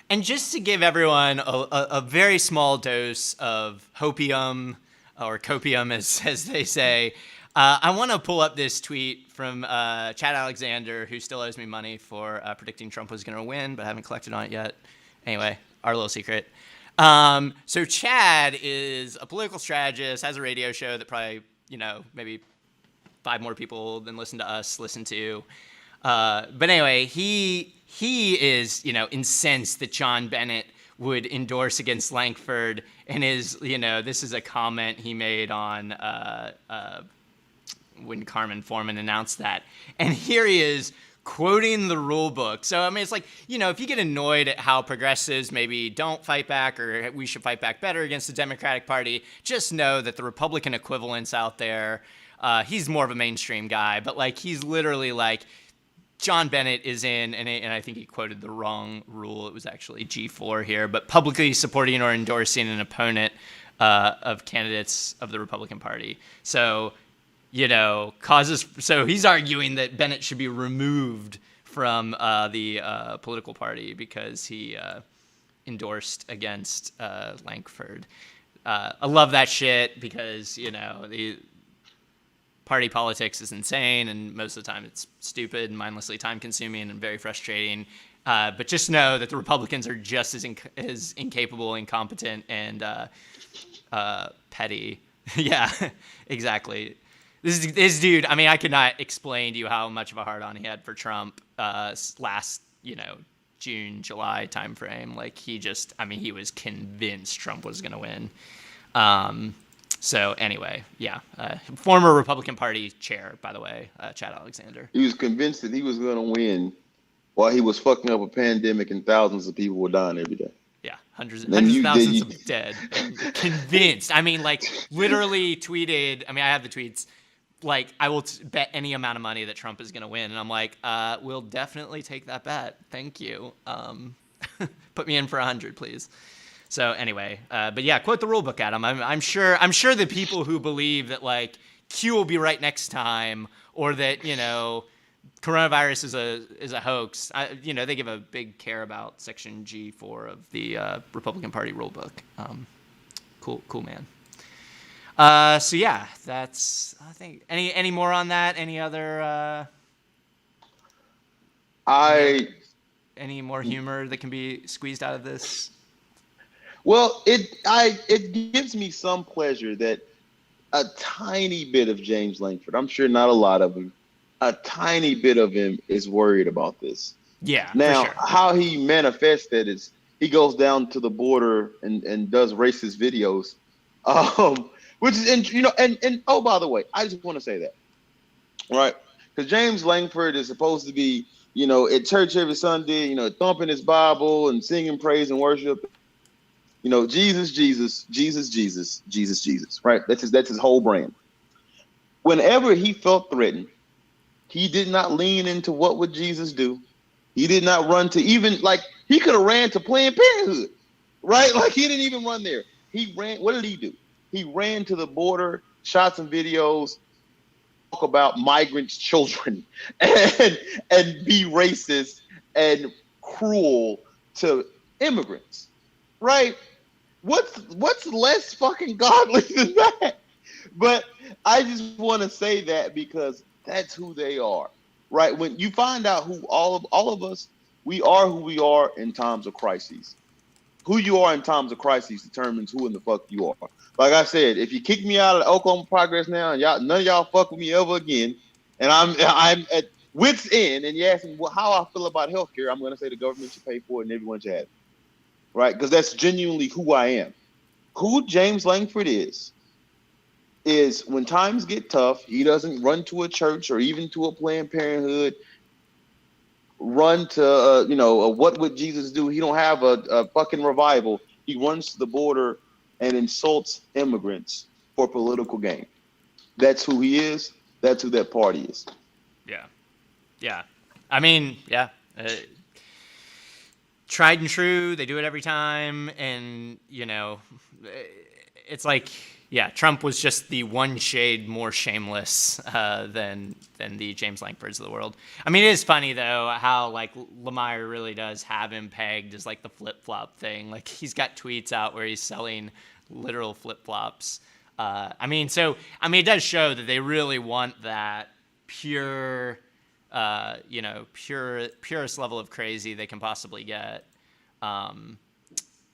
And just to give everyone a very small dose of hopium, or copium, as they say, I want to pull up this tweet from Chad Alexander, who still owes me money for predicting Trump was going to win, but I haven't collected on it yet. Anyway, our little secret. So Chad is a political strategist, has a radio show that probably, maybe 5 more people than listen to us listen to. But anyway, he is, incensed that John Bennett would endorse against Lankford, and this is a comment he made on when Carmen Foreman announced that. And here he is quoting the rule book. So, I mean, it's like, if you get annoyed at how progressives maybe don't fight back, or we should fight back better against the Democratic Party, just know that the Republican equivalents out there, he's more of a mainstream guy, but like, he's literally like, John Bennett is in, and I think he quoted the wrong rule. It was actually G4 here, but publicly supporting or endorsing an opponent of candidates of the Republican Party. So, so he's arguing that Bennett should be removed from the political party because he endorsed against Lankford. I love that shit because, the party politics is insane, and most of the time it's stupid and mindlessly time-consuming and very frustrating. But just know that the Republicans are just as incapable, incompetent, and petty. Yeah, exactly. This dude, I mean, I could not explain to you how much of a hard-on he had for Trump last, June, July timeframe. Like, he was convinced Trump was going to win. So anyway, yeah, former Republican Party chair, by the way, Chad Alexander. He was convinced that he was going to win while he was fucking up a pandemic and thousands of people were dying every day. Yeah, hundreds of thousands of dead. Convinced. I mean, like, literally tweeted. I mean, I have the tweets. Like, I will bet any amount of money that Trump is going to win. And I'm like, we'll definitely take that bet. Thank you. Put me in for 100, please. So anyway, but yeah, quote the rule book, Adam. I'm sure the people who believe that like Q will be right next time, or that coronavirus is a hoax, they give a big care about Section G4 of the Republican Party rule book. Cool man. So yeah, that's, I think, any more on that? Any other? Any more humor that can be squeezed out of this? Well, it gives me some pleasure that a tiny bit of James Lankford, I'm sure not a lot of him, a tiny bit of him is worried about this. Yeah. Now, for sure. How he manifests that is he goes down to the border and does racist videos, which is, and oh, by the way, I just want to say that, right? Because James Lankford is supposed to be, at church every Sunday, thumping his Bible and singing praise and worship. Jesus, Jesus, Jesus, Jesus, Jesus, Jesus, right? That's his whole brand. Whenever he felt threatened, he did not lean into what would Jesus do. He did not run to even, like, he could have ran to Planned Parenthood, right? Like, he didn't even run there. He ran, what did he do? He ran to the border, shot some videos, talk about migrants' children, and be racist and cruel to immigrants, right? What's less fucking godly than that? But I just want to say that because that's who they are, right? When you find out who all of us, we are who we are in times of crises. Who you are in times of crises determines who in the fuck you are. Like I said, if you kick me out of the Oklahoma Progress now, and none of y'all fuck with me ever again, and I'm at wit's end, and you ask me how I feel about healthcare, I'm going to say the government should pay for it and everyone should have it. Right? Because that's genuinely who I am. Who James Lankford is when times get tough, he doesn't run to a church or even to a Planned Parenthood, run to, what would Jesus do? He don't have a fucking revival. He runs to the border and insults immigrants for political gain. That's who he is. That's who that party is. Yeah. Yeah. I mean, yeah. Tried and true. They do it every time. And, it's like, yeah, Trump was just the one shade more shameless than the James Lankfords of the world. I mean, it is funny though how like Lemire really does have him pegged as like the flip flop thing. Like he's got tweets out where he's selling literal flip flops. It does show that they really want that pure, purest level of crazy they can possibly get. But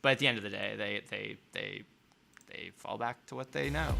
at the end of the day, they fall back to what they know.